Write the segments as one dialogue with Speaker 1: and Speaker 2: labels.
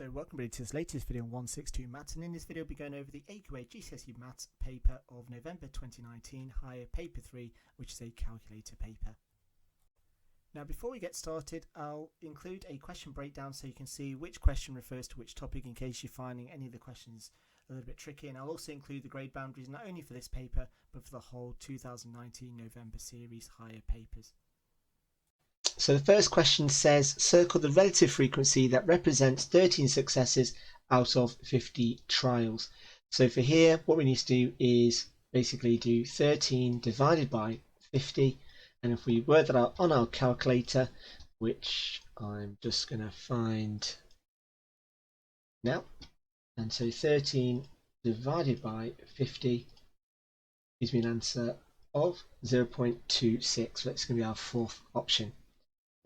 Speaker 1: So welcome everybody to this latest video on 162 Maths, and in this video we'll be going over the AQA GCSE Maths paper of November 2019, higher paper 3, which is a calculator paper. Now before we get started, I'll include a question breakdown so you can see which question refers to which topic in case you're finding any of the questions a little bit tricky, and I'll also include the grade boundaries not only for this paper but for the whole 2019 November series higher papers.
Speaker 2: So the first question says, circle the relative frequency that represents 13 successes out of 50 trials. So for here, what we need to do is basically do 13 divided by 50. And if we work that out on our calculator, which I'm just going to find now. And so 13 divided by 50 gives me an answer of 0.26. So that's going to be our fourth option.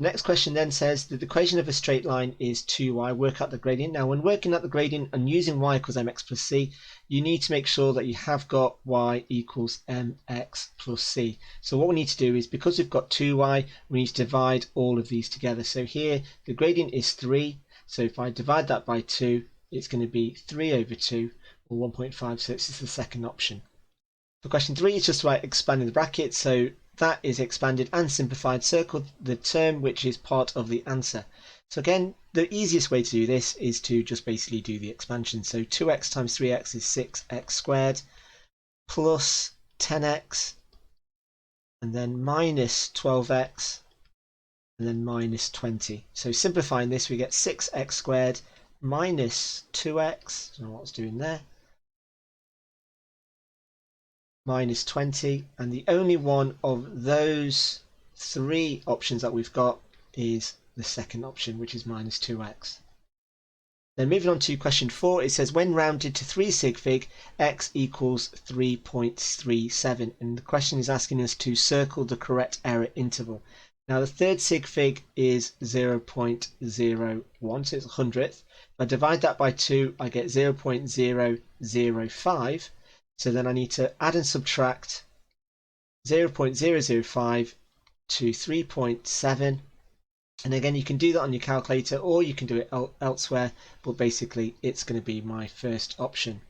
Speaker 2: The next question then says that the equation of a straight line is 2y, work out the gradient. Now when working out the gradient and using y equals mx plus c, you need to make sure that you have got y equals mx plus c. So what we need to do is, because we've got 2y, we need to divide all of these together. So here the gradient is 3, so if I divide that by 2, it's going to be 3 over 2 or 1.5, so this is the second option. For question 3, it's just about expanding the bracket, so that is expanded and simplified. Circle the term which is part of the answer. So again, the easiest way to do this is to just basically do the expansion. So 2x times 3x is 6x squared plus 10x and then minus 12x and then minus 20. So simplifying this, we get 6x squared minus 2x, I don't know what I was doing there, minus 20, and the only one of those three options that we've got is the second option, which is minus 2x. Then moving on to question 4, it says when rounded to 3 sig fig, x equals 3.37, and the question is asking us to circle the correct error interval. Now the third sig fig is 0.01, so it's 100th. If I divide that by 2, I get 0.005. So then I need to add and subtract 0.005 to 3.7. And again, you can do that on your calculator or you can do it elsewhere, but basically it's going to be my first option.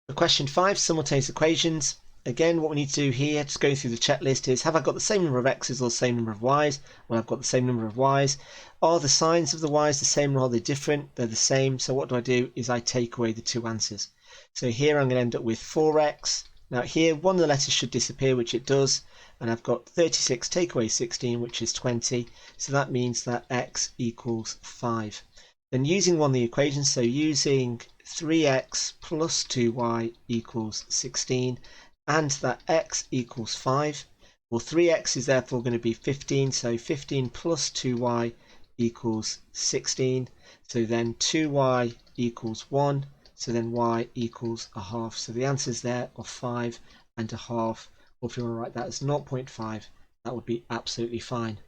Speaker 2: For question 5, simultaneous equations. Again, what we need to do here, just going through the checklist, is have I got the same number of x's or the same number of y's? Well, I've got the same number of y's. Are the signs of the y's the same or are they different? They're the same. So what do? Is I take away the two answers. So here I'm going to end up with 4x. Now here one of the letters should disappear, which it does, and I've got 36 take away 16, which is 20. So that means that x equals 5. Then using one of the equations, so using 3x plus 2y equals 16, and that x equals 5. Well, 3x is therefore going to be 15, so 15 plus 2y equals 16. So then 2y equals 1. So then y equals a half. So the answers there are 5 and a half. Or if you want to write that as 0.5, that would be absolutely fine.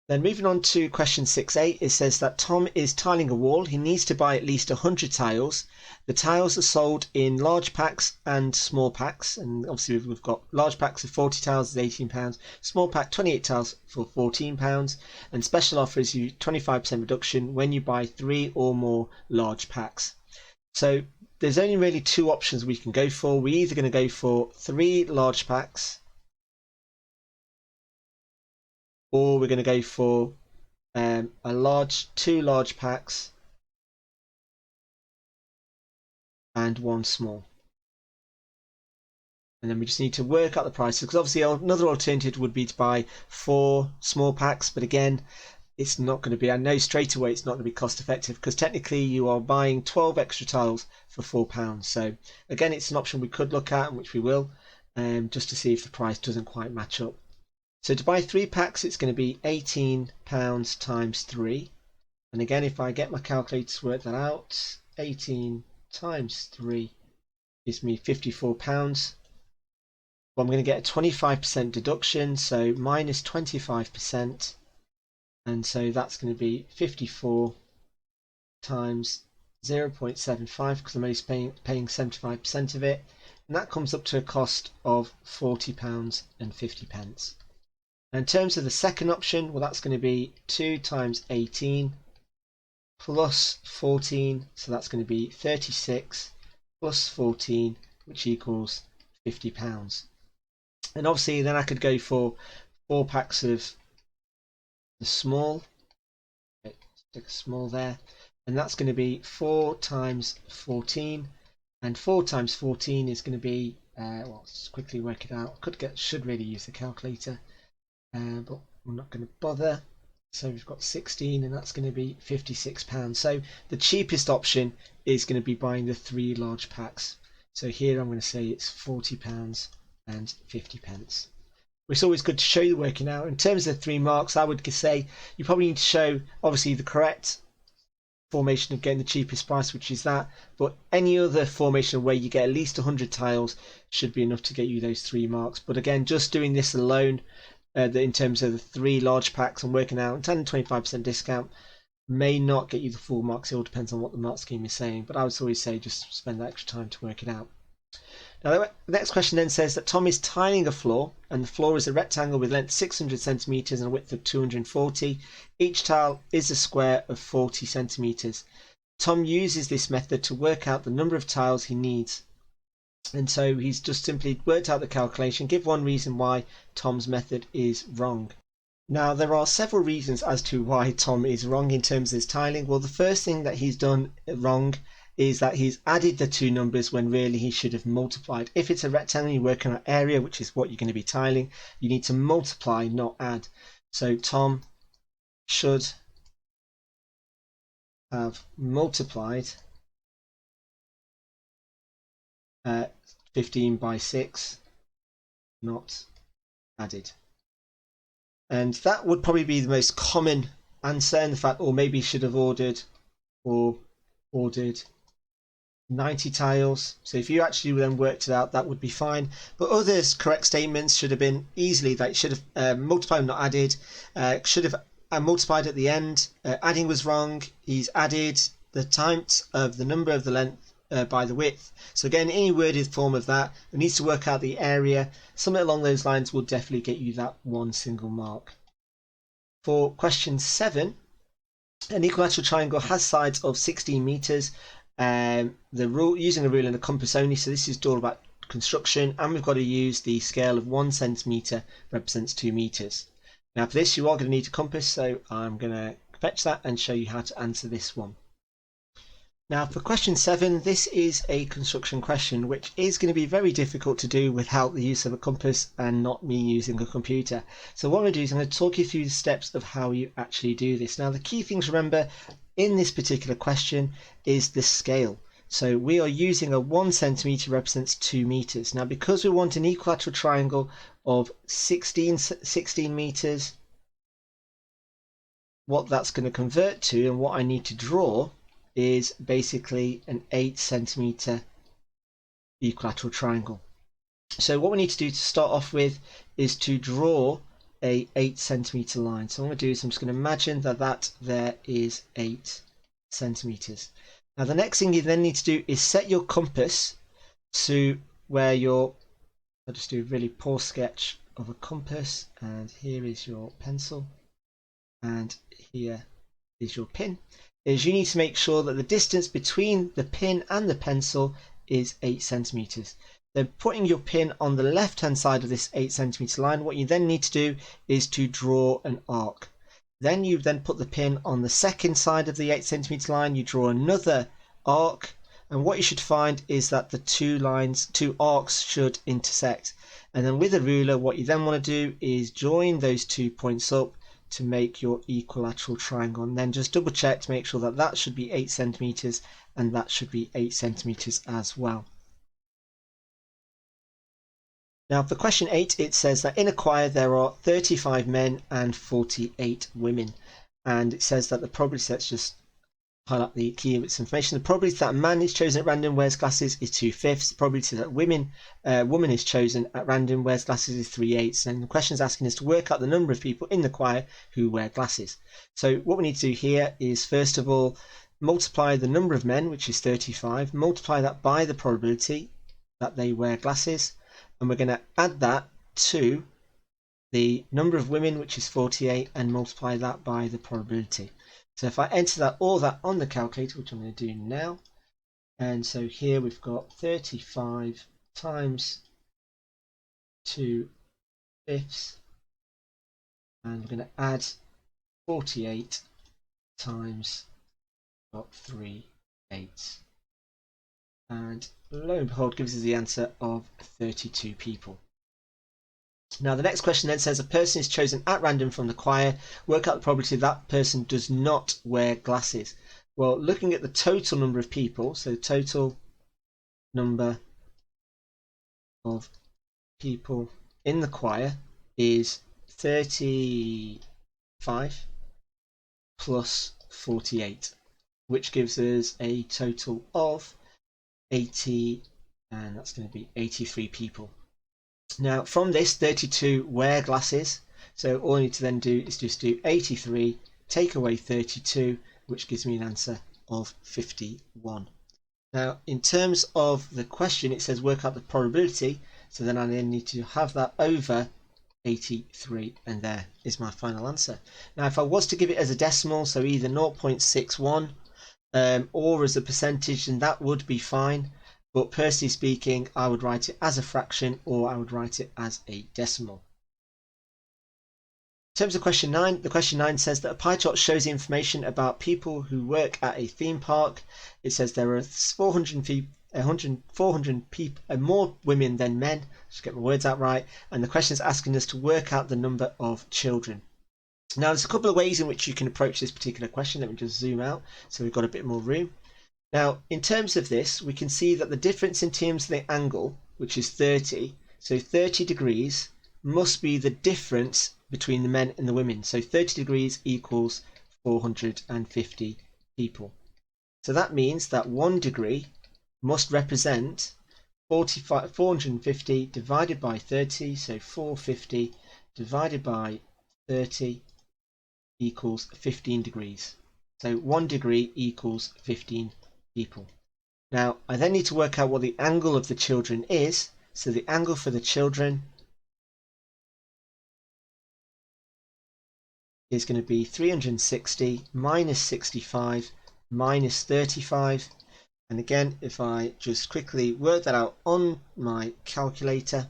Speaker 2: Then moving on to question 6a, it says that Tom is tiling a wall. He needs to buy at least 100 tiles. The tiles are sold in large packs and small packs. And obviously we've got large packs of 40 tiles is £18, small pack 28 tiles for £14. And special offer is you 25% reduction when you buy 3 or more large packs. So there's only really two options we can go for. We're either going to go for 3 large packs, or we're going to go for two large packs and 1 small. And then we just need to work out the prices, because obviously another alternative would be to buy 4 small packs, but again, it's not going to be, I know straight away it's not going to be cost effective, because technically you are buying 12 extra tiles for £4. So again, it's an option we could look at, and which we will, just to see if the price doesn't quite match up. So to buy 3 packs, it's going to be £18 times 3. And again, if I get my calculator to work that out, 18 times 3 gives me £54. Well, I'm going to get a 25% deduction, so minus 25%. And so that's going to be 54 times 0.75, because I'm only paying 75% of it. And that comes up to a cost of £40.50. In terms of the second option, well, that's going to be 2 times 18 plus 14, so that's going to be 36 plus 14, which equals £50. And obviously then I could go for 4 packs of the small, stick a small there, and that's going to be 4 times 14, and 4 times 14 is going to be, well, let's quickly work it out. Should really use the calculator, but I'm not going to bother. So we've got 16, and that's going to be £56. So the cheapest option is going to be buying the 3 large packs. So here I'm going to say it's £40 and 50p. It's always good to show you working out. In terms of 3 marks, I would say you probably need to show obviously the correct formation of getting the cheapest price, which is that, but any other formation where you get at least 100 tiles should be enough to get you those 3 marks. But again, just doing this alone, in terms of the 3 large packs and working out 10 to 25% discount may not get you the full marks. It all depends on what the mark scheme is saying, but I would always say just spend that extra time to work it out. Now the next question then says that Tom is tiling a floor, and the floor is a rectangle with length 600 centimeters and a width of 240. Each tile is a square of 40 centimeters. Tom uses this method to work out the number of tiles he needs. And so he's just simply worked out the calculation. Give one reason why Tom's method is wrong. Now there are several reasons as to why Tom is wrong in terms of his tiling. Well, the first thing that he's done wrong is that he's added the 2 numbers when really he should have multiplied. If it's a rectangle, you're working on area, which is what you're going to be tiling, you need to multiply, not add. So Tom should have multiplied 15 by 6, not added. And that would probably be the most common answer, in the fact, or maybe should have ordered 90 tiles. So if you actually then worked it out, that would be fine. But others correct statements should have been easily, like should have multiplied, not added, should have multiplied at the end. Adding was wrong. He's added the times of the number of the length by the width. So again, any worded form of that, it needs to work out the area. Something along those lines will definitely get you that 1 single mark. For question 7, an equilateral triangle has sides of 16 meters. Using a ruler and a compass only. So this is all about construction, and we've got to use the scale of 1 centimeter represents 2 meters. Now for this, you are going to need a compass, so I'm going to fetch that and show you how to answer this one. Now for question 7, this is a construction question which is going to be very difficult to do without the use of a compass and not me using a computer. So what I'm going to do is I'm going to talk you through the steps of how you actually do this. Now the key things to remember in this particular question is the scale. So we are using a 1 centimeter represents 2 meters. Now because we want an equilateral triangle of 16 meters, what that's going to convert to and what I need to draw is basically an 8 centimeter equilateral triangle. So what we need to do to start off with is to draw a 8 centimeter line. So what I'm going to do is I'm just going to imagine that there is 8 centimeters. Now the next thing you then need to do is set your compass to where I'll just do a really poor sketch of a compass, and here is your pencil and here is your pin. Is you need to make sure that the distance between the pin and the pencil is 8 centimeters. Then putting your pin on the left hand side of this 8 centimeter line, what you then need to do is to draw an arc. Then you then put the pin on the second side of the 8 centimeter line, you draw another arc, and what you should find is that the two arcs should intersect. And then with a ruler, what you then want to do is join those 2 points up to make your equilateral triangle, and then just double check to make sure that that should be 8 centimeters and that should be 8 centimeters as well. Now for question 8, it says that in a choir there are 35 men and 48 women, and it says that the probability, let's just highlight the key of its information. The probability that a man is chosen at random wears glasses is 2/5. The probability that a woman is chosen at random wears glasses is 3/8. And the question is asking us to work out the number of people in the choir who wear glasses. So what we need to do here is first of all multiply the number of men, which is 35, multiply that by the probability that they wear glasses, and we're going to add that to the number of women, which is 48, and multiply that by the probability. So if I enter all that on the calculator, which I'm going to do now, and so here we've got 35 times 2/5, and we're going to add 48 times 3/8, and lo and behold gives us the answer of 32 people. Now the next question then says a person is chosen at random from the choir. Work out the probability that person does not wear glasses. Well, looking at the total number of people, so total number of people in the choir is 35 plus 48, which gives us a total of 80, and that's going to be 83 people. Now from this, 32 wear glasses, so all I need to then do is just do 83 take away 32, which gives me an answer of 51. Now in terms of the question, it says work out the probability, so then I then need to have that over 83, and there is my final answer. Now if I was to give it as a decimal, so either 0.61 or as a percentage, then that would be fine. But personally speaking, I would write it as a fraction, or I would write it as a decimal. In terms of question 9, the question 9 says that a pie chart shows the information about people who work at a theme park. It says there are 400 people, more women than men. Just get my words out right. And the question is asking us to work out the number of children. Now there's a couple of ways in which you can approach this particular question. Let me just zoom out so we've got a bit more room. Now, in terms of this, we can see that the difference in terms of the angle, which is 30, so 30 degrees must be the difference between the men and the women. So 30 degrees equals 450 people. So that means that 1 degree must represent 450 divided by 30, so 450 divided by 30 equals 15 degrees. So 1 degree equals 15 people. Now I then need to work out what the angle of the children is. So the angle for the children is going to be 360 minus 65 minus 35. And again, if I just quickly work that out on my calculator,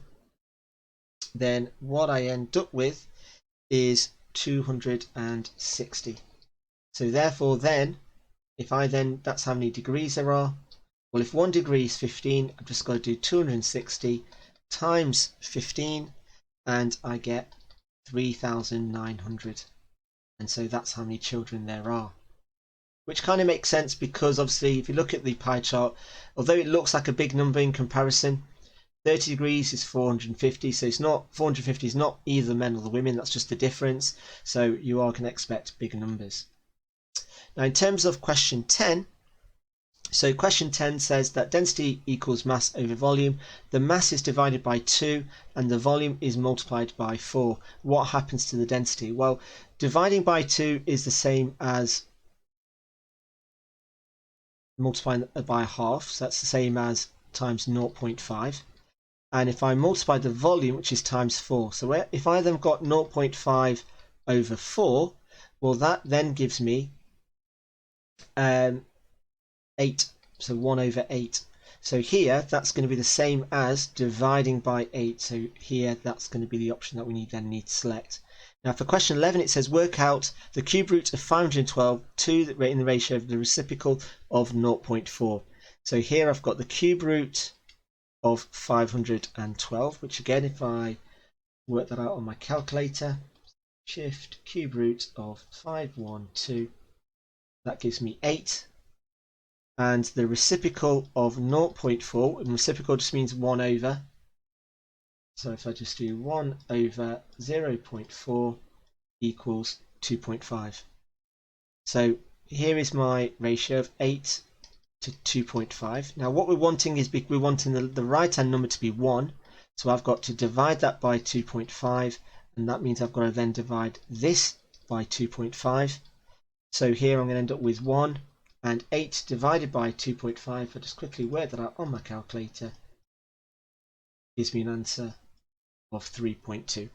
Speaker 2: then what I end up with is 260. So therefore then, if I then, that's how many degrees there are. Well, if 1 degree is 15, I've just got to do 260 times 15, and I get 3,900. And so that's how many children there are. Which kind of makes sense because obviously if you look at the pie chart, although it looks like a big number in comparison, 30 degrees is 450, so it's not 450 is not either the men or the women, that's just the difference. So you are going to expect bigger numbers. Now in terms of question 10, so question 10 says that density equals mass over volume. The mass is divided by 2 and the volume is multiplied by 4. What happens to the density? Well, dividing by 2 is the same as multiplying by half, so that's the same as times 0.5. And if I multiply the volume, which is times 4, so if I then got 0.5 over 4, well that then gives me 8, so 1 over 8. So here that's going to be the same as dividing by 8, so here that's going to be the option that we need to select. Now for question 11 it says work out the cube root of 512 in the ratio of the reciprocal of 0.4. So here I've got the cube root of 512, which again if I work that out on my calculator, shift cube root of 512, that gives me 8. And the reciprocal of 0.4, and reciprocal just means 1 over. So if I just do 1 over 0.4 equals 2.5. So here is my ratio of 8 to 2.5. Now what we're wanting is we're wanting the right hand number to be 1. So I've got to divide that by 2.5, and that means I've got to then divide this by 2.5. So here I'm going to end up with 1. And 8 divided by 2.5, I just quickly work that out on my calculator, gives me an answer of 3.2.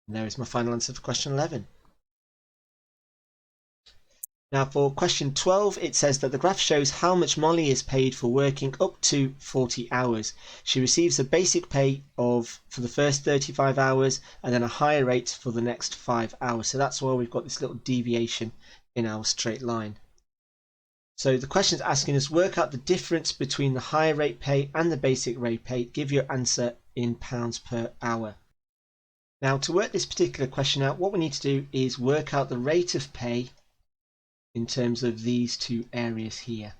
Speaker 2: And there is my final answer for question 11. Now for question 12, it says that the graph shows how much Molly is paid for working up to 40 hours. She receives a basic pay for the first 35 hours and then a higher rate for the next 5 hours. So that's why we've got this little deviation in our straight line. So the question is asking us work out the difference between the higher rate pay and the basic rate pay. Give your answer in pounds per hour. Now to work this particular question out, what we need to do is work out the rate of pay in terms of these two areas here.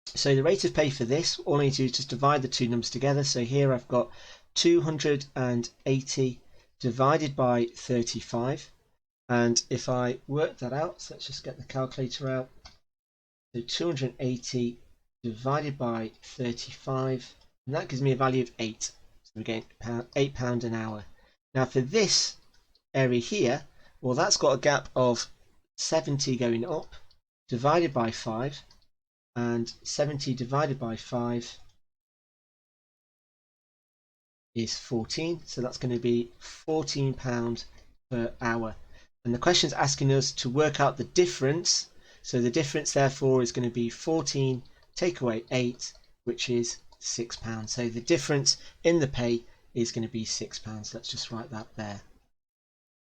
Speaker 2: So the rate of pay for this, all I need to do is just divide the two numbers together. So here I've got 280 divided by 35. And if I work that out, so let's just get the calculator out. So 280 divided by 35, and that gives me a value of 8. So we're getting £8 an hour. Now for this area here, well, that's got a gap of 70 going up divided by 5, and 70 divided by 5 is 14, so that's going to be £14 per hour. And the question is asking us to work out the difference, so the difference therefore is going to be 14 take away 8, which is £6. So the difference in the pay is going to be £6. Let's just write that there.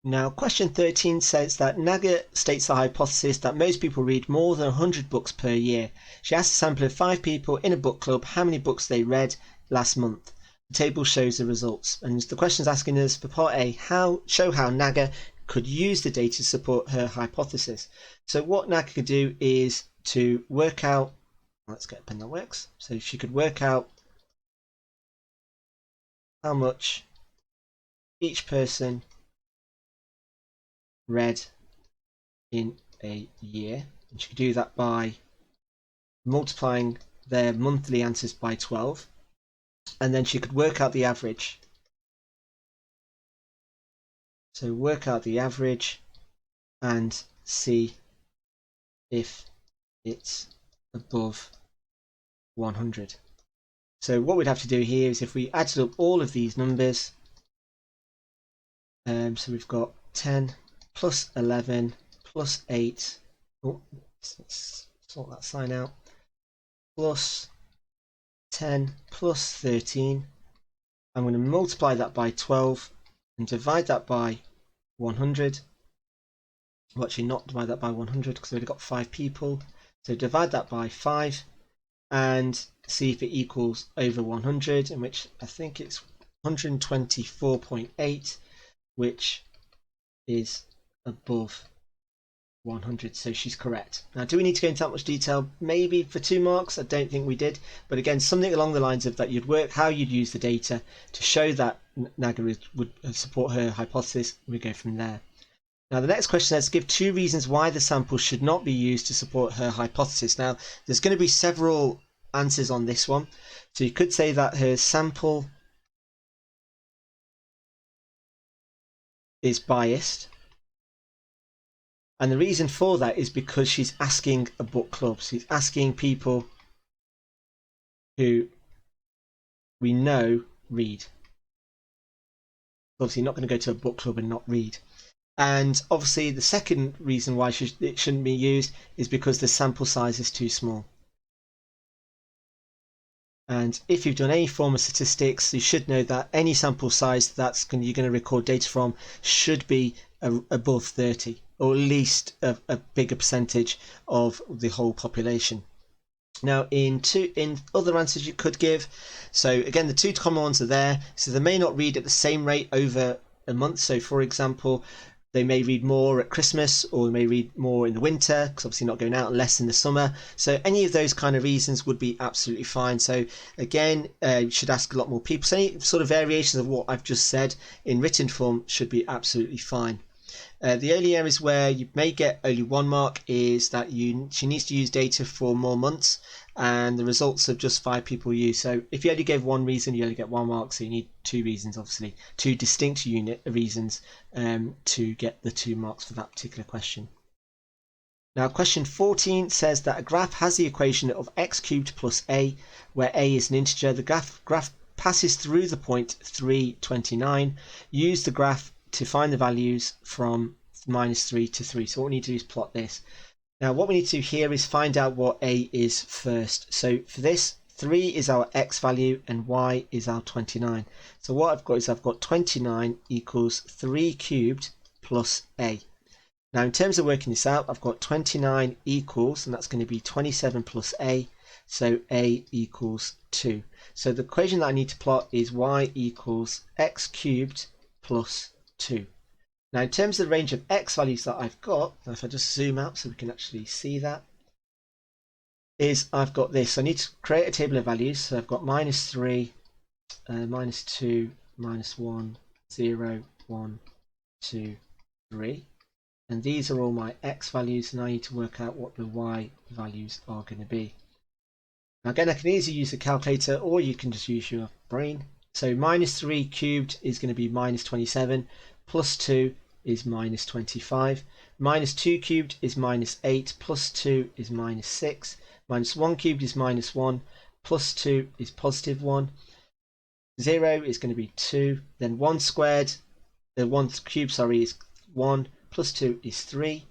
Speaker 2: Now, question 13 says that Naga states the hypothesis that most people read more than 100 books per year. She asked a sample of 5 people in a book club how many books they read last month. The table shows the results. And the question is asking us for part A, show how Naga could use the data to support her hypothesis. So what Naga could do is to work out, let's get a pen that works. So she could work out how much each person read in a year, and she could do that by multiplying their monthly answers by 12, and then she could work out the average. So work out the average and see if it's above 100. So what we'd have to do here is if we added up all of these numbers, so we've got 10 plus 11 plus 8, let's sort that sign out, plus 10 plus 13. I'm going to multiply that by 12 and divide that by 100. Well, actually not divide that by 100 because we've already got 5 people. So divide that by 5 and see if it equals over 100, in which I think it's 124.8, which is above 100, so she's correct. Now, do we need to go into that much detail? Maybe for 2 marks. I don't think we did, but again, something along the lines of that you'd work how you'd use the data to show that Naga would support her hypothesis. We go from there. Now the next question says give 2 reasons why the sample should not be used to support her hypothesis. Now there's going to be several answers on this one, so you could say that her sample is biased. And the reason for that is because she's asking a book club. She's asking people who we know read. Obviously not going to go to a book club and not read. And obviously the second reason why it shouldn't be used is because the sample size is too small. And if you've done any form of statistics, you should know that any sample size you're going to record data from should be above 30, or at least a bigger percentage of the whole population. Now in other answers you could give, so again the 2 common ones are there. So they may not read at the same rate over a month. So for example, they may read more at Christmas, or they may read more in the winter because obviously not going out, and less in the summer. So any of those kind of reasons would be absolutely fine. So again, you should ask a lot more people. So any sort of variations of what I've just said in written form should be absolutely fine. The only areas where you may get only 1 mark is that she needs to use data for more months, and the results of just 5 people used. So if you only gave 1 reason, you only get 1 mark. So you need 2 reasons, obviously, 2 distinct reasons to get the 2 marks for that particular question. Now question 14 says that a graph has the equation of x cubed plus a, where a is an integer. The graph passes through the point 329. Use the graph to find the values from -3 to 3. So what we need to do is plot this. Now what we need to do here is find out what a is first. So for this, 3 is our x value and y is our 29. So what I've got is I've got 29 equals 3 cubed plus a. Now in terms of working this out, I've got 29 equals, and that's going to be 27 plus a, so a equals 2. So the equation that I need to plot is y equals x cubed plus 2. Now in terms of the range of x values that I've got, and if I just zoom out so we can actually see that, is I've got this. So I need to create a table of values. So I've got minus 3, minus 2, minus 1, 0, 1, 2, 3. And these are all my x values, and I need to work out what the y values are going to be. Now again, I can easily use a calculator, or you can just use your brain. So minus 3 cubed is going to be minus 27, plus 2 is minus 25, minus 2 cubed is minus 8, plus 2 is minus 6, minus 1 cubed is minus 1, plus 2 is positive 1, 0 is going to be 2, then 1 squared, 1 cubed, sorry, is 1, plus 2 is 3,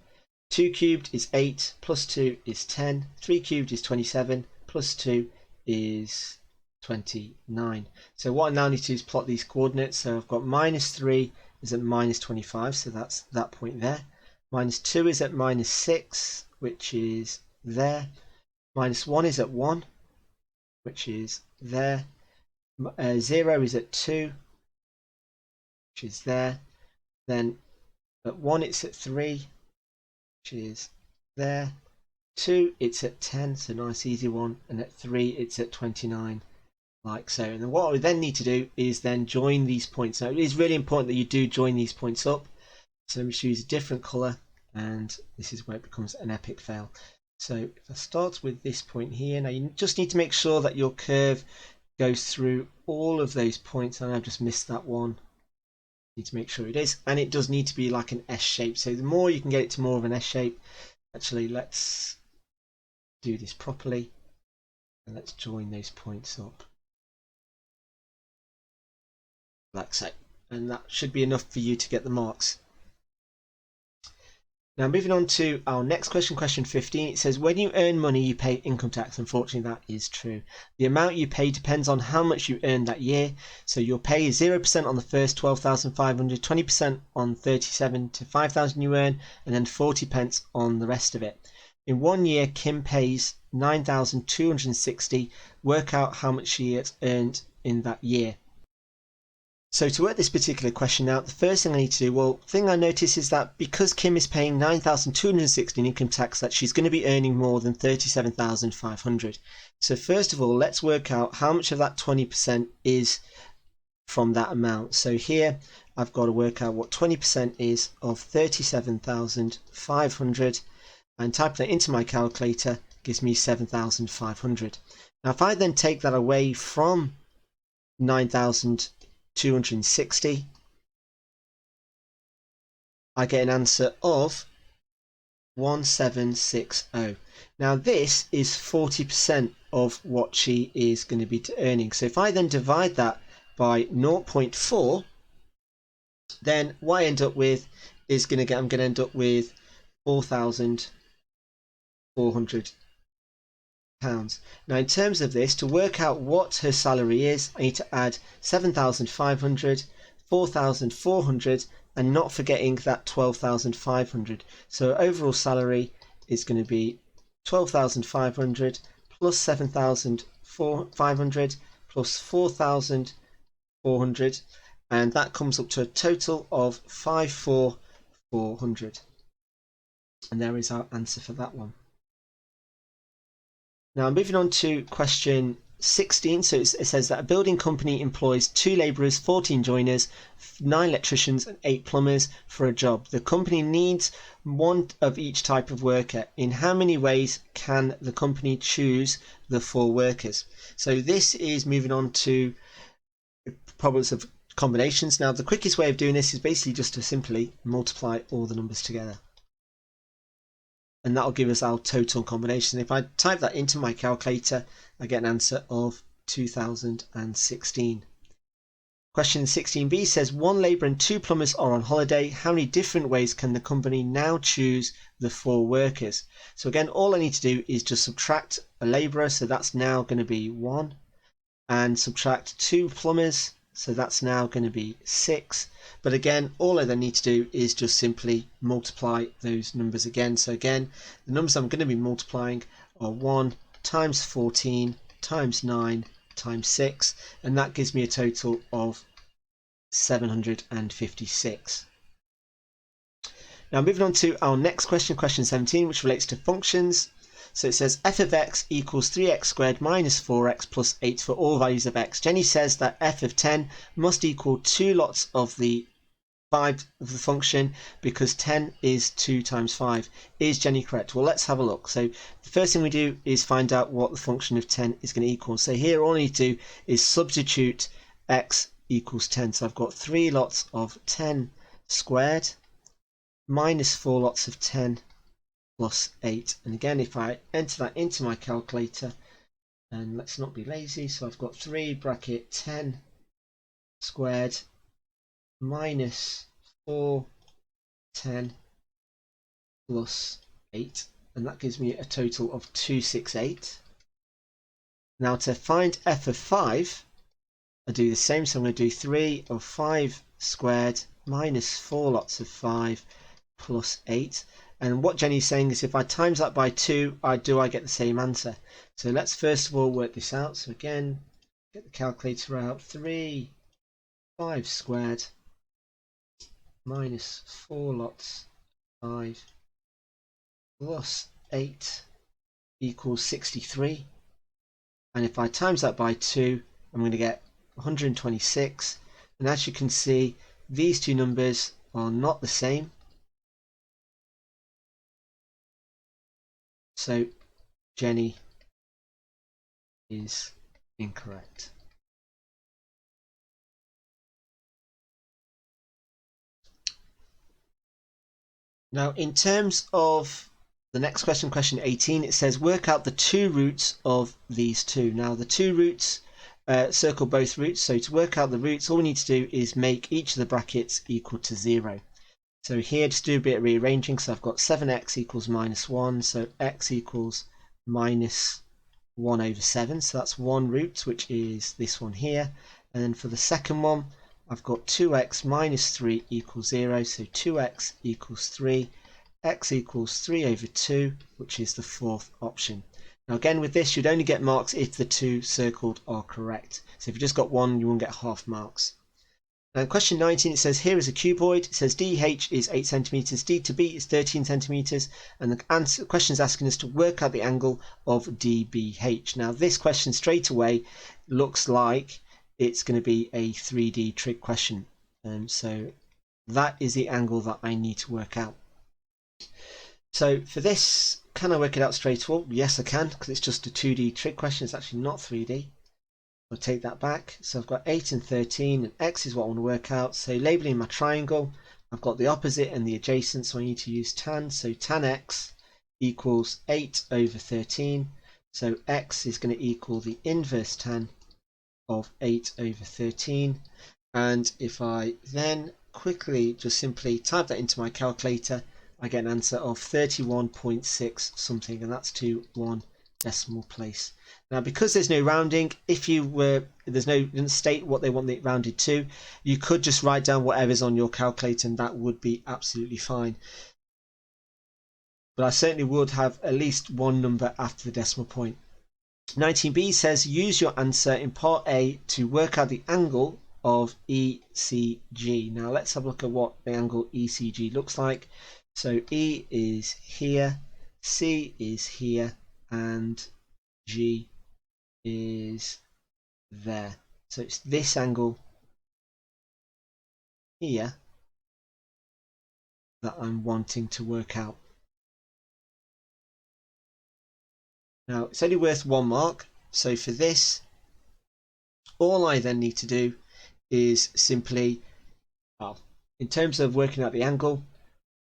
Speaker 2: 2 cubed is 8, plus 2 is 10, 3 cubed is 27, plus 2 is 29. So what I now need to do is plot these coordinates. So I've got minus 3 is at minus 25, so that's that point there. Minus 2 is at minus 6, which is there. Minus 1 is at 1, which is there. 0 is at 2, which is there. Then at 1 it's at 3, which is there. 2 it's at 10, so nice easy one, and at 3 it's at 29, like so. And then what we then need to do is then join these points. Now it is really important that you do join these points up, so let me choose a different colour, and this is where it becomes an epic fail. So if I start with this point here, now you just need to make sure that your curve goes through all of those points, and I've just missed that one. Need to make sure it is, and it does need to be like an S shape. So the more you can get it to more of an S shape. Actually, let's do this properly, and let's join those points up like so, and that should be enough for you to get the marks. Now moving on to our next question, question 15. It says, when you earn money you pay income tax. Unfortunately that is true. The amount you pay depends on how much you earned that year. So your pay is 0% on the first 12,500, 20% on 37 to 5,000 you earn, and then 40 pence on the rest of it. In 1 year Kim pays 9,260. Work out how much she has earned in that year. So to work this particular question out, the first thing I need to do, well, the thing I notice is that because Kim is paying 9,260 in income tax, that she's going to be earning more than 37,500. So first of all, let's work out how much of that 20% is from that amount. So here I've got to work out what 20% is of 37,500, and type that into my calculator gives me 7,500. Now if I then take that away from 9,260, I get an answer of 1760. Now this is 40% of what she is going to be earning. So if I then divide that by 0.4, then what I end up with is I'm going to end up with 4,400 pounds. Now in terms of this, to work out what her salary is, I need to add 7,500, 4,400, and not forgetting that 12,500. So overall salary is going to be 12,500 plus 7,500 plus 4,400, and that comes up to a total of 5,400. And there is our answer for that one. Now moving on to question 16. So it says that a building company employs 2 labourers, 14 joiners, 9 electricians and 8 plumbers for a job. The company needs 1 of each type of worker. In how many ways can the company choose the 4 workers? So this is moving on to problems of combinations. Now the quickest way of doing this is basically just to simply multiply all the numbers together, and that'll give us our total combination. If I type that into my calculator, I get an answer of 2016. Question 16b says, one labourer and two plumbers are on holiday. How many different ways can the company now choose the 4 workers? So again, all I need to do is just subtract a labourer, so that's now going to be 1, and subtract 2 plumbers, so that's now going to be 6. But again, all I then need to do is just simply multiply those numbers again. So again, the numbers I'm going to be multiplying are 1 times 14 times 9 times 6, and that gives me a total of 756. Now moving on to our next question, question 17, which relates to functions. So it says f of x equals 3x squared minus 4x plus 8 for all values of x. Jenny says that f of 10 must equal 2 lots of the 5 of the function because 10 is 2 times 5. Is Jenny correct? Well, let's have a look. So the first thing we do is find out what the function of 10 is going to equal. So here all I need to do is substitute x equals 10. So I've got 3 lots of 10 squared minus 4 lots of 10 plus 8. And again, if I enter that into my calculator, and let's not be lazy, so I've got 3 bracket 10 squared minus 4 10 plus 8, and that gives me a total of 268. Now to find f of 5, I do the same, so I'm going to do 3 of 5 squared minus 4 lots of 5 plus 8. And what Jenny's saying is if I times that by 2, I get the same answer. So let's first of all work this out. So again, get the calculator out. 3 5 squared minus 4 lots 5 plus 8 equals 63. And if I times that by 2, I'm going to get 126. And as you can see, these two numbers are not the same. So Jenny is incorrect. Now, in terms of the next question, question 18, it says work out the 2 roots of these two. Now, the 2 roots, circle both roots. So to work out the roots, all we need to do is make each of the brackets equal to 0. So here, just do a bit of rearranging. So I've got 7x equals minus 1. So x equals minus 1 over 7. So that's one root, which is this one here. And then for the second one, I've got 2x minus 3 equals 0, so 2x equals 3, x equals 3 over 2, which is the 4th option. Now again, with this, you'd only get marks if the 2 circled are correct. So if you just got 1, you won't get half marks. Now in question 19, it says here is a cuboid. It says DH is 8 centimeters, D to B is 13 centimeters, and the question is asking us to work out the angle of DBH. Now this question straight away looks like it's going to be a 3D trig question. So that is the angle that I need to work out. So for this, can I work it out straight away? Yes, I can, because it's just a 2D trig question. It's actually not 3D. I'll take that back. So I've got 8 and 13, and x is what I want to work out. So labelling my triangle, I've got the opposite and the adjacent, so I need to use tan. So tan x equals 8 over 13. So x is going to equal the inverse tan of 8 over 13. And if I then quickly just simply type that into my calculator, I get an answer of 31.6 something, and that's to 1 decimal place. Now because there's no rounding, if you were, didn't state what they want it rounded to, you could just write down whatever's on your calculator and that would be absolutely fine. But I certainly would have at least one number after the decimal point. 19b says use your answer in part A to work out the angle of ECG. Now let's have a look at what the angle ECG looks like. So E is here, C is here, and G is there. So it's this angle here that I'm wanting to work out. Now it's only worth 1 mark, so for this, all I then need to do is simply, well, in terms of working out the angle,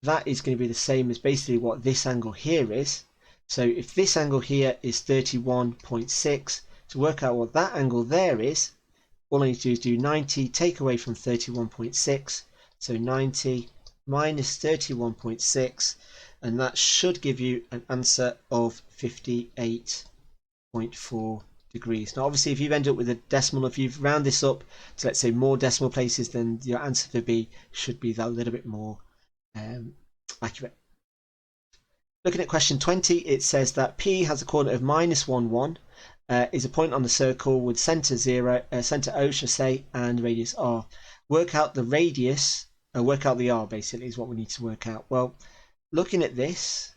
Speaker 2: that is going to be the same as basically what this angle here is. So if this angle here is 31.6, to work out what that angle there is, all I need to do is do 90, take away from 31.6, so 90 minus 31.6, and that should give you an answer of 58.4 degrees. Now obviously if you end up with a decimal, if you've round this up to let's say more decimal places, then your answer for B should be that little bit more accurate. Looking at question 20, it says that P has a coordinate of minus 1, 1, is a point on the circle with centre 0, centre O should say, and radius R. Work out the radius, work out the R basically is what we need to work out. Well, looking at this,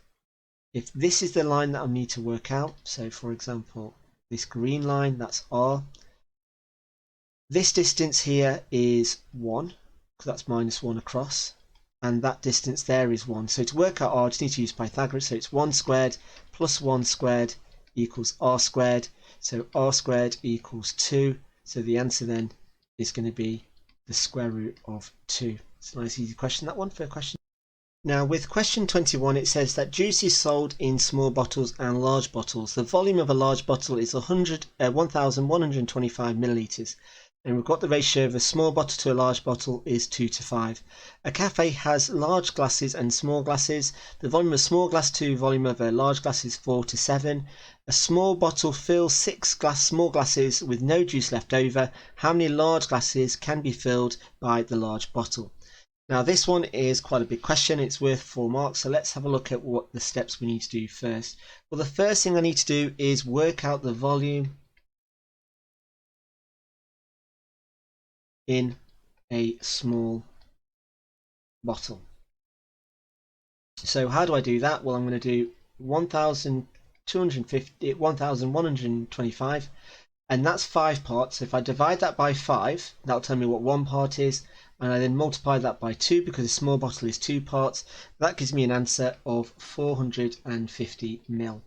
Speaker 2: if this is the line that I need to work out, so for example, this green line, that's R. This distance here is 1, because that's minus 1 across. And that distance there is 1. So to work out R, I just need to use Pythagoras. So it's 1 squared plus 1 squared equals R squared. So R squared equals 2. So the answer then is going to be the square root of 2. It's a nice easy question, that one, for a question. Now with question 21, it says that juice is sold in small bottles and large bottles. The volume of a large bottle is 1,125 millilitres. And we've got the ratio of a small bottle to a large bottle is 2 to 5. A cafe has large glasses and small glasses. The volume of a small glass to volume of a large glass is 4 to 7. A small bottle fills 6 small glasses with no juice left over. How many large glasses can be filled by the large bottle? Now this one is quite a big question. It's worth 4 marks. So let's have a look at what the steps we need to do first. Well, the first thing I need to do is work out the volume in a small bottle. So how do I do that? Well, I'm going to do 1,125, and that's 5 parts. So if I divide that by 5, that'll tell me what 1 part is, and I then multiply that by 2 because a small bottle is 2 parts. That gives me an answer of 450 ml.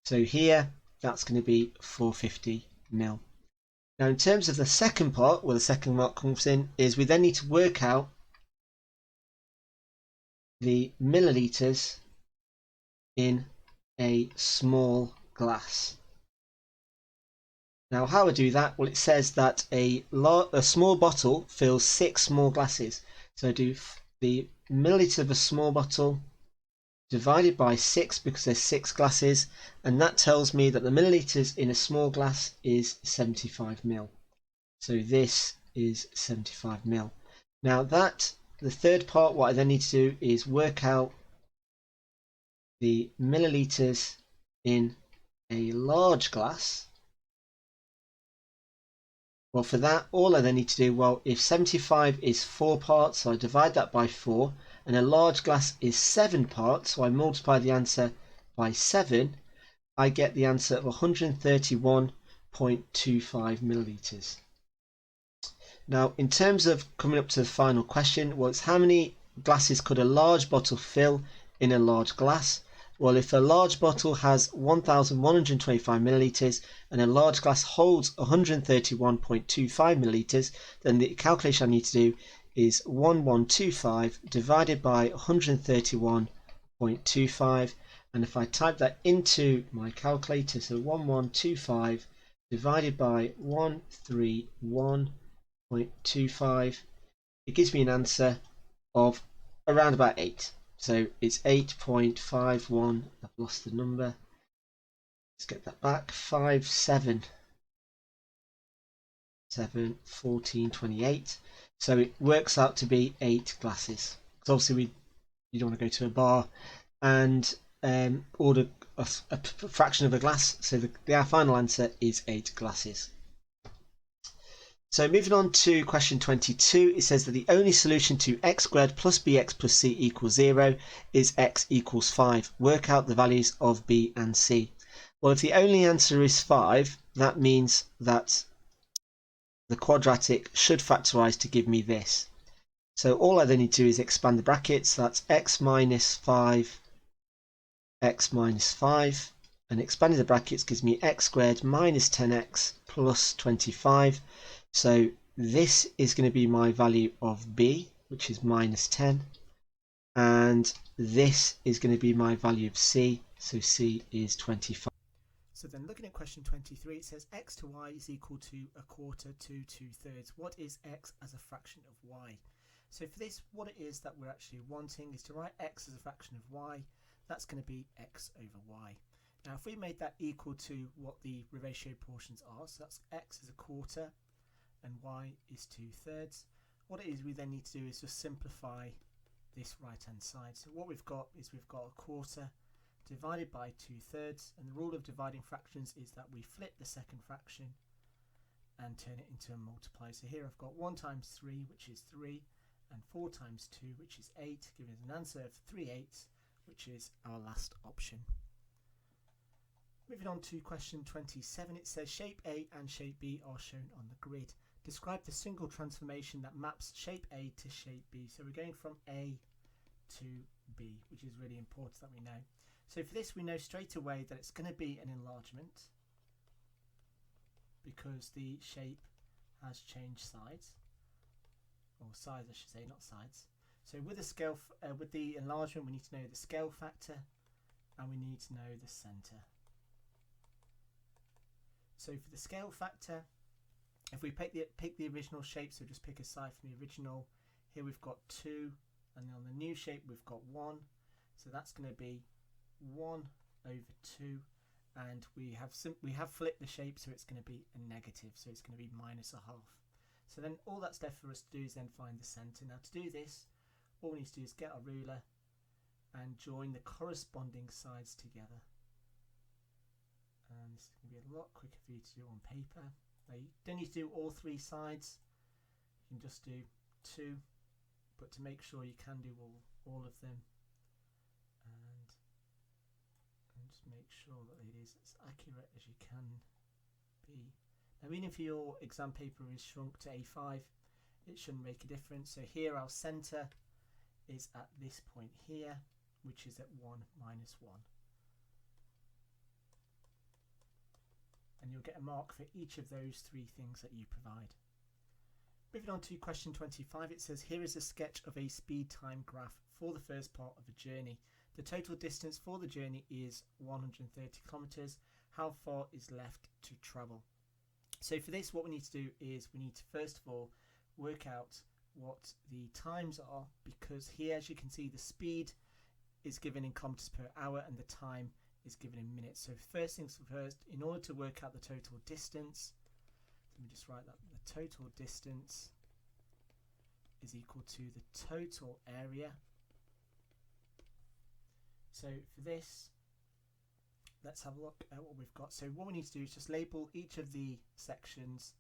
Speaker 2: So here, that's going to be 450 ml. Now in terms of the second part, where the second mark comes in, is we then need to work out the millilitres in a small glass. Now how I do that? Well, it says that a small bottle fills 6 small glasses. So I do the milliliters of a small bottle divided by 6 because there's 6 glasses, and that tells me that the milliliters in a small glass is 75 ml. So this is 75 ml. Now the third part, what I then need to do is work out the milliliters in a large glass. Well, for that, all I then need to do, well, if 75 is 4 parts, so I divide that by 4, and a large glass is 7 parts, so I multiply the answer by 7, I get the answer of 131.25 millilitres. Now, in terms of coming up to the final question, well, it's how many glasses could a large bottle fill in a large glass? Well, if a large bottle has 1,125 millilitres and a large glass holds 131.25 millilitres, then the calculation I need to do is 1125 divided by 131.25, and if I type that into my calculator, so 1125 divided by 131.25, it gives me an answer of around about 8. So it's 8.51, I've lost the number, let's get that back, 1428. So it works out to be 8 glasses. Because obviously you don't want to go to a bar and order a fraction of a glass, so the final answer is 8 glasses. So moving on to question 22, it says that the only solution to x squared plus bx plus c equals 0 is x equals 5. Work out the values of b and c. Well, if the only answer is 5, that means that the quadratic should factorise to give me this. So all I then need to do is expand the brackets. So that's x minus 5, x minus 5. And expanding the brackets gives me x squared minus 10x plus 25. So this is going to be my value of b, which is minus 10. And this is going to be my value of c. So c is 25.
Speaker 1: So then looking at question 23, it says x to y is equal to a quarter to 2/3. What is x as a fraction of y? So for this, what it is that we're actually wanting is to write x as a fraction of y. That's going to be x over y. Now if we made that equal to what the ratio portions are, so that's x is a quarter and y is 2/3. What it is we then need to do is just simplify this right hand side. So what we've got is we've got a quarter divided by 2/3, and the rule of dividing fractions is that we flip the second fraction and turn it into a multiply. So here I've got 1 times 3, which is 3, and 4 times 2, which is 8, giving us an answer of 3/8, which is our last option. Moving on to question 27, it says shape A and shape B are shown on the grid. Describe the single transformation that maps shape A to shape B. So we're going from A to B, which is really important that we know. So for this, we know straight away that it's going to be an enlargement because the shape has changed sides, or sides I should say, not sides. So with the enlargement, we need to know the scale factor and we need to know the centre. So for the scale factor, if we pick the original shape, so just pick a side from the original, here we've got 2, and on the new shape we've got 1, so that's going to be 1 over 2, and we have flipped the shape, so it's going to be a negative, so it's going to be minus a half. So then all that's left for us to do is then find the centre. Now to do this, all we need to do is get our ruler and join the corresponding sides together. And this is going to be a lot quicker for you to do on paper. Now you don't need to do all 3 sides, you can just do 2, but to make sure you can do all of them, and just make sure that it is as accurate as you can be. Now even if your exam paper is shrunk to A5, it shouldn't make a difference. So here our centre is at this point here, which is at 1 minus 1. And you'll get a mark for each of those 3 things that you provide. Moving on to question 25, it says here is a sketch of a speed time graph for the first part of a journey. The total distance for the journey is 130 kilometers. How far is left to travel? So for this, what we need to do is we need to first of all work out what the times are, because here, as you can see, the speed is given in kilometers per hour and the time is given in minutes. So first things first, in order to work out the total distance, let me just write that the total distance is equal to the total area. So for this, let's have a look at what we've got. So what we need to do is just label each of the sections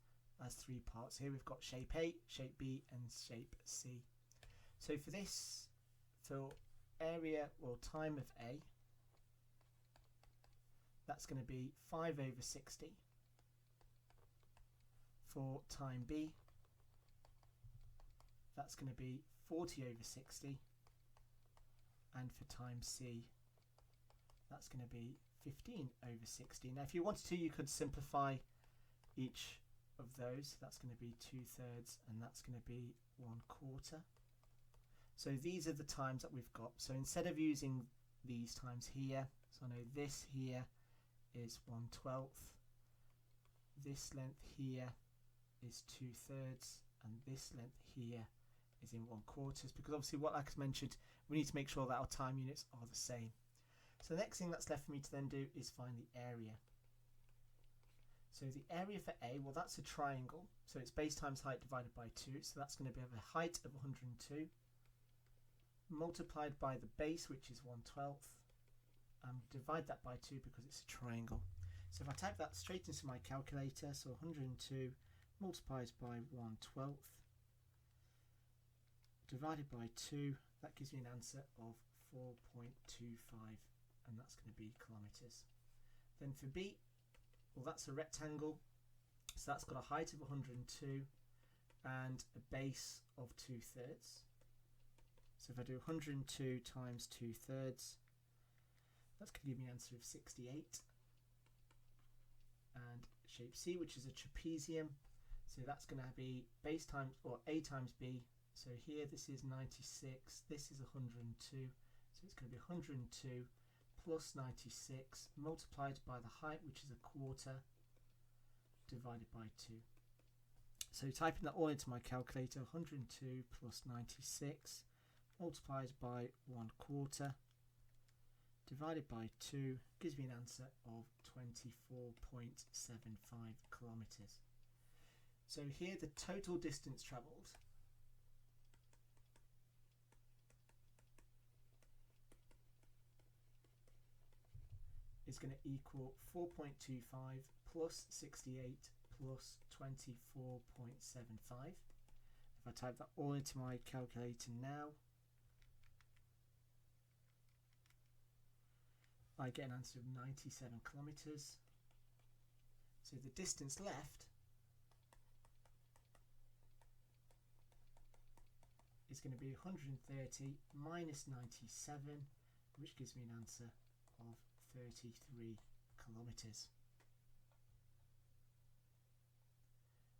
Speaker 1: as 3 parts. Here we've got shape A, shape B and shape C. So for this, for area or time of A, that's going to be 5 over 60. For time B, that's going to be 40 over 60. And for time C, that's going to be 15 over 60. Now if you wanted to, you could simplify each of those. That's going to be 2/3 and that's going to be 1/4. So these are the times that we've got. So instead of using these times here, so I know this here is 1/12, this length here is 2/3, and this length here is in 1/4, because obviously, what like I mentioned, we need to make sure that our time units are the same. So the next thing that's left for me to then do is find the area. So the area for A, well, that's a triangle, so it's base times height divided by 2, so that's going to be a height of 102 multiplied by the base, which is 1/12, and divide that by 2 because it's a triangle. So if I type that straight into my calculator, so 102 multiplied by 1/12 divided by 2, that gives me an answer of 4.25, and that's going to be kilometers. Then for B, well, that's a rectangle, so that's got a height of 102 and a base of 2/3. So if I do 102 times 2/3, that's going to give me an answer of 68. And shape C, which is a trapezium, so that's going to be base times, or A times B. So here this is 96, this is 102, so it's going to be 102 plus 96 multiplied by the height, which is a quarter, divided by 2. So typing that all into my calculator, 102 plus 96 multiplied by 1/4 divided by 2 gives me an answer of 24.75 kilometers. So here the total distance travelled is going to equal 4.25 plus 68 plus 24.75. If I type that all into my calculator now, I get an answer of 97 kilometers. So the distance left is going to be 130 minus 97, which gives me an answer of 33 kilometers.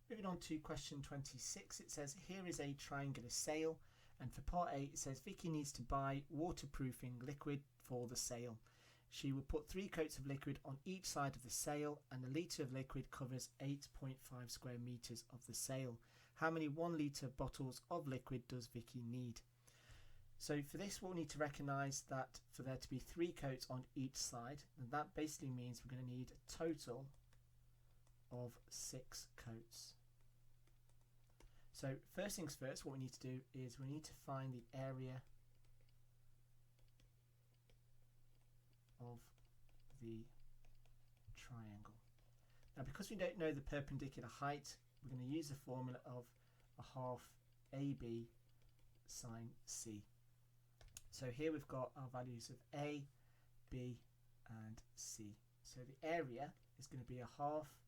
Speaker 1: Moving on to question 26, it says here is a triangular sail, and for part A it says Vicky needs to buy waterproofing liquid for the sail. She will put 3 coats of liquid on each side of the sail, and a litre of liquid covers 8.5 square metres of the sail. How many 1 litre bottles of liquid does Vicky need? So for this, we'll need to recognise that for there to be 3 coats on each side, and that basically means we're going to need a total of 6 coats. So first things first, what we need to do is we need to find the area of the triangle. Now because we don't know the perpendicular height, we're going to use the formula of a half AB sine C. So here we've got our values of A, B and C. So the area is going to be a half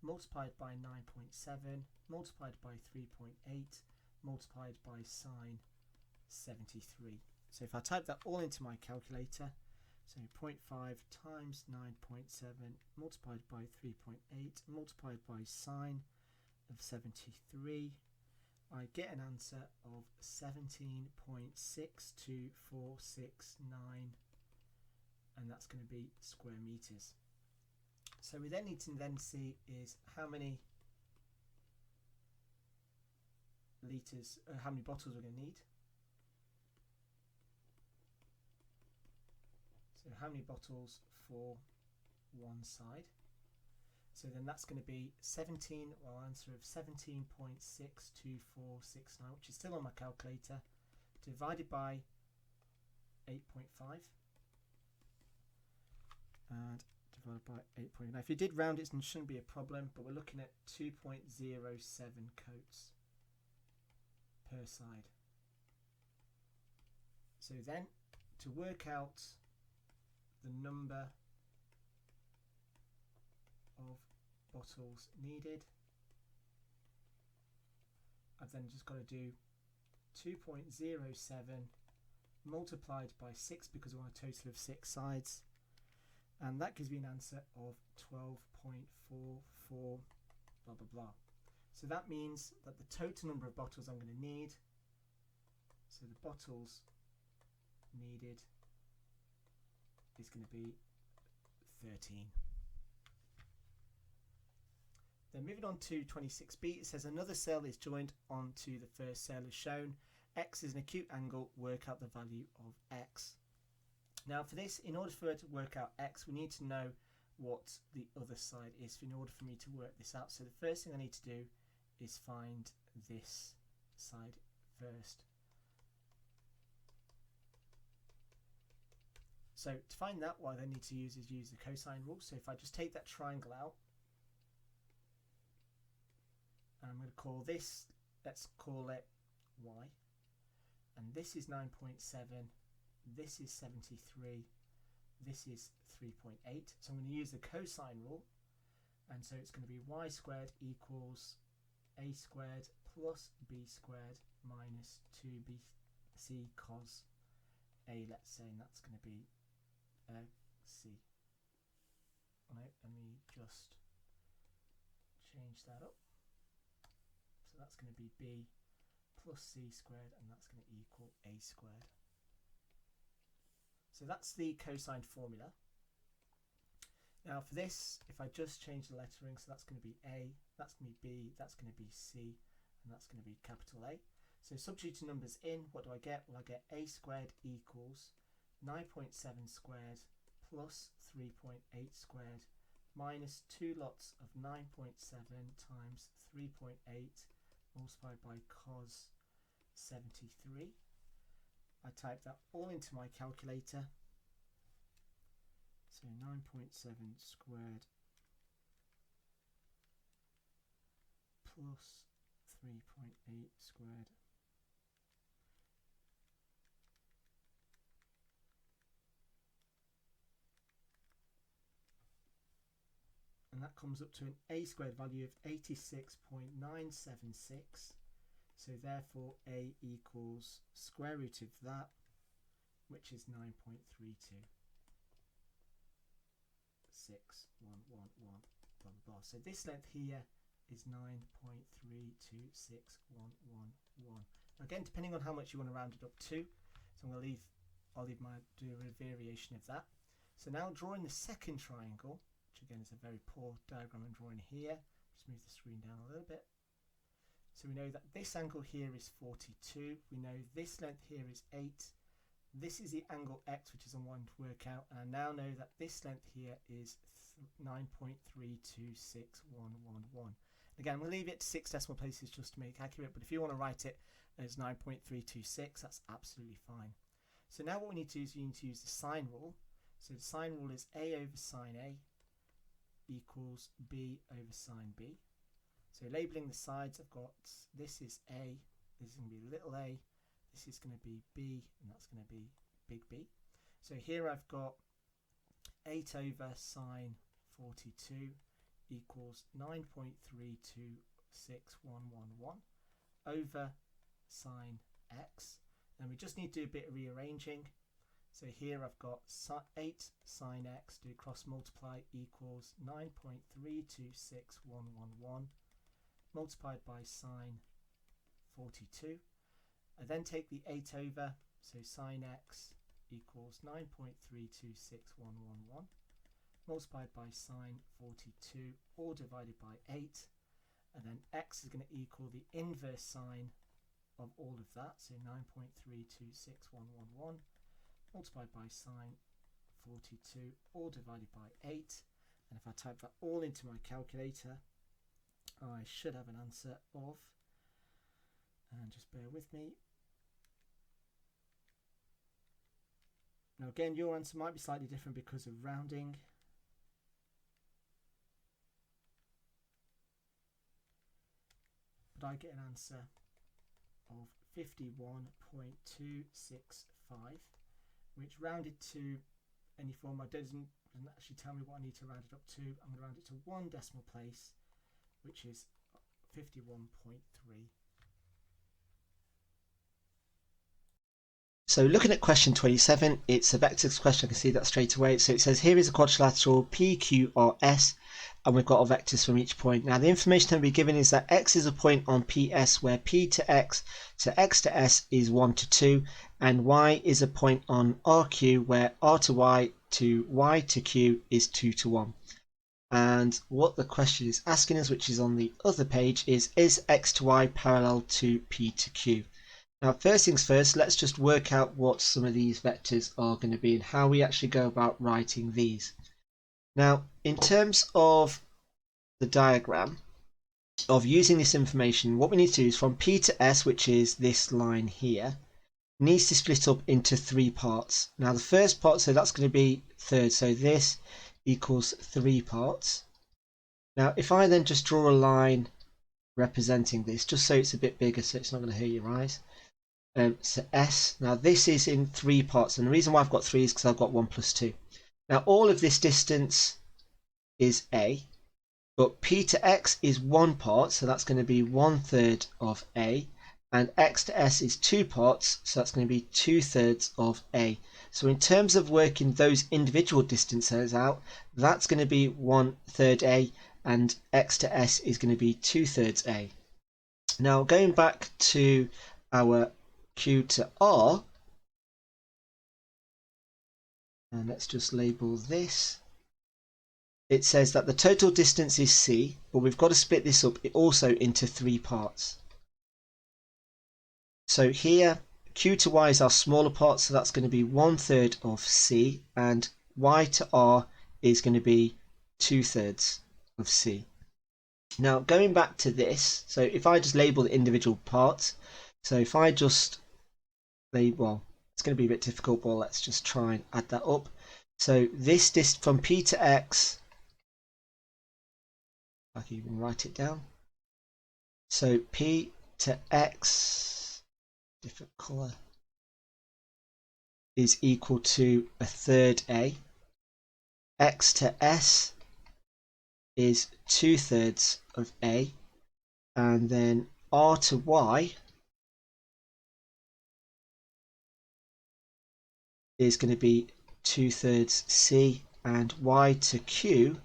Speaker 1: multiplied by 9.7 multiplied by 3.8 multiplied by sine 73. So if I type that all into my calculator, so 0.5 times 9.7 multiplied by 3.8 multiplied by sine of 73, I get an answer of 17.62469, and that's going to be square meters. So we then need to then see is how many litres, how many bottles we're going to need. So how many bottles for one side. So then that's going to be 17, well, answer of 17.62469, which is still on my calculator, divided by 8.5 and divided by 8.9. If you did round it, it shouldn't be a problem, but we're looking at 2.07 coats per side. So then to work out the number of bottles needed, I've then just got to do 2.07 multiplied by 6 because we want a total of 6 sides, and that gives me an answer of 12.44 blah blah blah. So that means that the total number of bottles I'm going to need, so the bottles needed is going to be 13. Then moving on to 26b, it says another sail is joined onto the first sail as shown. X is an acute angle, work out the value of X. Now for this, in order for it to work out X, we need to know what the other side is in order for me to work this out. So the first thing I need to do is find this side first. So to find that, what I then need to use is use the cosine rule. So if I just take that triangle out, and I'm going to call this, let's call it Y, and this is 9.7, this is 73, this is 3.8. So I'm going to use the cosine rule, and so it's going to be y squared equals a squared plus b squared minus 2bc cos a, let's say, and that's going to be c. Right, let me just change that up. So that's going to be b plus c squared, and that's going to equal a squared. So that's the cosine formula. Now for this, if I just change the lettering, so that's going to be A, that's going to be B, that's going to be C, and that's going to be capital A. So substituting numbers in, what do I get? Well, I get A squared equals 9.7 squared plus 3.8 squared minus 2 lots of 9.7 times 3.8 multiplied by cos 73. I type that all into my calculator. So 9.7 squared plus 3.8 squared and that comes up to an A squared value of 86.976. So therefore A equals square root of that, which is 9.32. 6111, blah blah blah. So this length here is 9.326111. Again, depending on how much you want to round it up to, so I'll leave do a variation of that. So now drawing the second triangle, which again is a very poor diagram I'm drawing here. Just move the screen down a little bit. So we know that this angle here is 42. We know this length here is 8. This is the angle x, which is on one to work out, and I now know that this length here is 9.326111. Again, we'll leave it to 6 decimal places just to make accurate, but if you want to write it as 9.326, that's absolutely fine. So now what we need to do is you need to use the sine rule. So the sine rule is A over sine A equals B over sine B. So labelling the sides, I've got this is A, this is going to be little a, this is going to be B, and that's going to be big B. So here I've got 8 over sine 42 equals 9.326111 over sine x. And we just need to do a bit of rearranging. So here I've got 8 sine x, do cross multiply, equals 9.326111 multiplied by sine 42. I then take the 8 over, so sine x equals 9.326111 multiplied by sine 42, all divided by 8, and then x is going to equal the inverse sine of all of that, so 9.326111 multiplied by sine 42, all divided by 8, and if I type that all into my calculator, I should have an answer of, and just bear with me. Now again, your answer might be slightly different because of rounding. But I get an answer of 51.265, which rounded to any form, doesn't actually tell me what I need to round it up to. I'm going to round it to one decimal place, which is 51.3.
Speaker 2: So looking at question 27, it's a vectors question. I can see that straight away. So it says here is a quadrilateral PQRS, and we've got our vectors from each point. Now the information that we're given is that x is a point on PS where P to X to S is 1 to 2, and Y is a point on RQ where R to Y to Q is 2 to 1. And what the question is asking us, which is on the other page, is X to Y parallel to P to Q? Now, first things first, let's just work out what some of these vectors are going to be and how we actually go about writing these. Now, in terms of the diagram of using this information, what we need to do is from P to S, which is this line here, needs to split up into 3 parts. Now, the first part, so that's going to be thirds, so this equals 3 parts. Now, if I then just draw a line representing this, just so it's a bit bigger so it's not going to hurt your eyes. So S, now this is in 3 parts, and the reason why I've got 3 is because I've got 1 plus 2. Now all of this distance is A, but P to X is 1 part, so that's going to be 1/3 of A, and X to S is 2 parts, so that's going to be 2/3 of A. So in terms of working those individual distances out, that's going to be 1/3 A, and X to S is going to be 2/3 A. Now going back to our Q to R, And let's just label this. It says that the total distance is c, but we've got to split this up also into 3 parts. So here, q to y is our smaller part, so that's going to be 1/3 of c, and y to r is going to be 2/3 of c. Now going back to this, so if I just label the individual parts, so if I just label, it's going to be a bit difficult, but let's just try and add that up. So this from p to x, I can even write it down. So p to x, different colour, is equal to 1/3 a. X to s is 2/3 of a, and then r to y is going to be 2/3 c, and y to q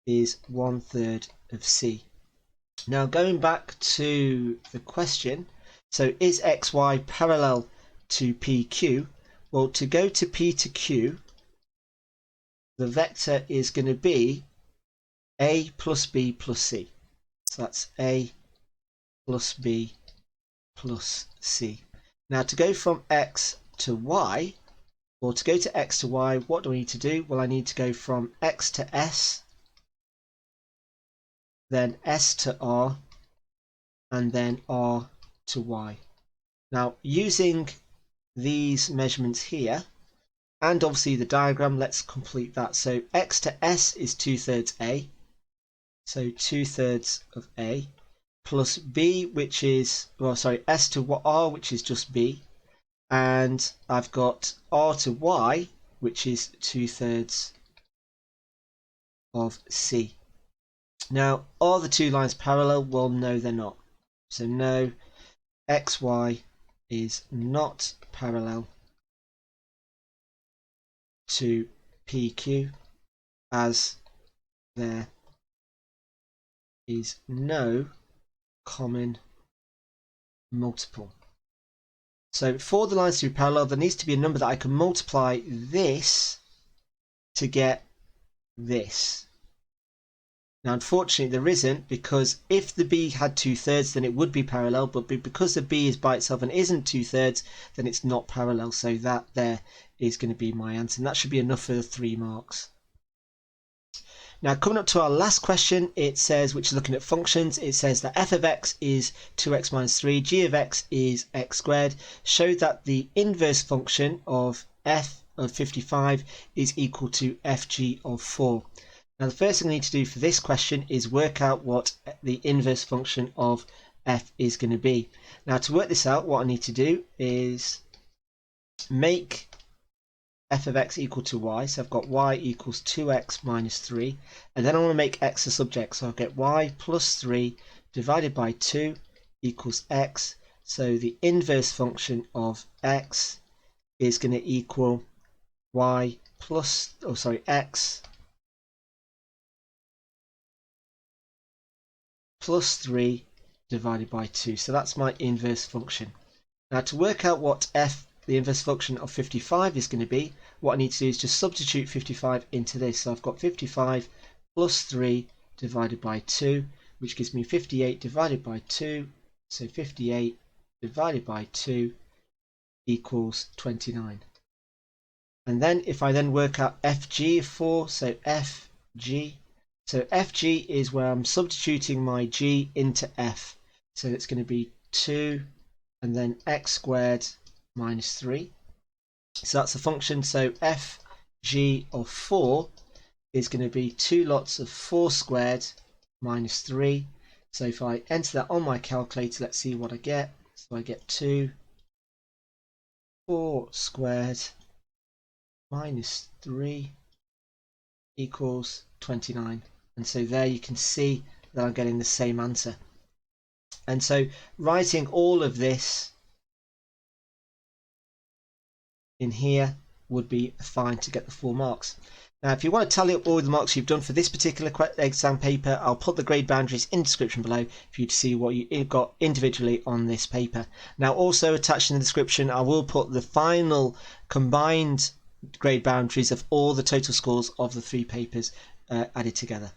Speaker 2: is 1/3 of c. Now going back to the question, so is xy parallel to pq? Well, to go to p to q, the vector is going to be a plus b plus c. So that's a plus b plus c. Now to go from x to y, or to go to x to y, what do I need to do? Well, I need to go from x to s, then s to r, and then r to y. Now using these measurements here, and obviously the diagram, let's complete that. So x to s is 2/3 a, so 2/3 of a, plus b, which is, well, sorry, s to r, which is just b, and I've got r to y, which is 2/3 of c. Now, are the two lines parallel? Well, no, they're not. So no, xy is not parallel to PQ, as there is no common multiple. So for the lines to be parallel, there needs to be a number that I can multiply this to get this. Now unfortunately there isn't, because if the b had 2/3 then it would be parallel, but because the b is by itself and isn't 2/3, then it's not parallel. So that there is going to be my answer, and that should be enough for the 3 marks. Now coming up to our last question, it says, which is looking at functions, it says that f of x is 2x minus 3, g of x is x squared. Show that the inverse function of f of 55 is equal to fg of 4. Now the first thing I need to do for this question is work out what the inverse function of f is going to be. Now to work this out, what I need to do is make f of x equal to y. So I've got y equals 2x minus 3, and then I want to make x a subject. So I'll get y plus 3 divided by 2 equals x. So the inverse function of x is going to equal y plus, x plus 3 divided by 2. So that's my inverse function. Now to work out what the inverse function of 55 is going to be, what I need to do is just substitute 55 into this. So I've got 55 plus 3 divided by 2, which gives me 58 divided by 2. So 58 divided by 2 equals 29. And then if I then work out fg of 4, so fg, so fg is where I'm substituting my g into f. So it's going to be 2 and then x squared minus 3. So that's the function. So fg of 4 is going to be 2 lots of 4 squared minus 3. So if I enter that on my calculator, let's see what I get. So I get 2 4 squared minus 3 equals 29. And so there you can see that I'm getting the same answer. And so writing all of this in here would be fine to get the 4 marks. Now if you want to tally up all the marks you've done for this particular exam paper, I'll put the grade boundaries in the description below for you to see what you got individually on this paper. Now also attached in the description I will put the final combined grade boundaries of all the total scores of the 3 papers added together.